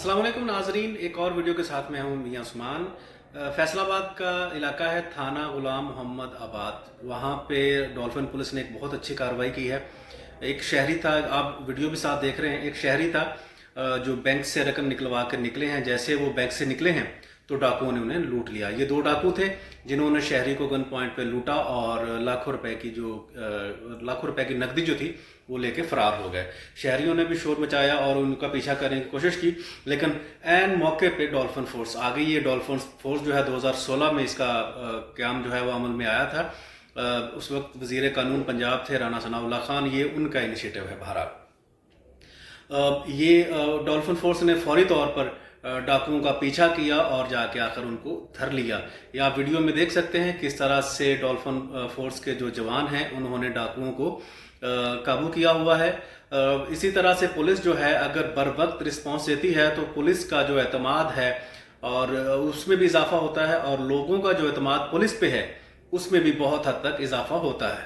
अस्सलाम वालेकुम नाजरीन, एक और वीडियो के साथ मैं हूं मियां उस्मान। फैसलाबाद का इलाका है थाना गुलाम मोहम्मद आबाद। वहां पे डॉल्फिन पुलिस ने एक बहुत अच्छी कार्रवाई की है। एक शहरी था, आप वीडियो भी साथ देख रहे हैं, एक शहरी था जो बैंक से रकम निकलवा कर निकले हैं। जैसे वो बैंक से निकले हैं तो डाकुओं ने उन्हें लूट लिया। ये दो डाकू थे जिन्होंने शहरी को गन पॉइंट पे लूटा और लाखों रुपए की नकदी जो थी वो लेके फरार हो गए। शहरियों ने भी शोर मचाया और उनका पीछा करने की कोशिश की, लेकिन ऐन मौके पे डॉल्फिन फोर्स आ गई। ये डॉल्फिन फोर्स जो है 2016 में इसका क़याम जो है वो अमल में आया था। उस वक्त वज़ीर कानून पंजाब थे राना सनाउल्लाह खान, ये उनका इनिशिएटिव है बहरहाल। ये डॉल्फिन फोर्स ने फौरी तौर पर डाकुओं का पीछा किया और जाके आकर उनको धर लिया। ये आप वीडियो में देख सकते हैं किस तरह से डॉल्फिन फोर्स के जो जवान हैं उन्होंने डाकुओं को काबू किया हुआ है। इसी तरह से पुलिस जो है अगर बर वक्त रिस्पॉन्स देती है तो पुलिस का जो एतमाद है और उसमें भी इजाफा होता है, और लोगों का जो एतमाद पुलिस पे है उसमें भी बहुत हद तक इजाफा होता है।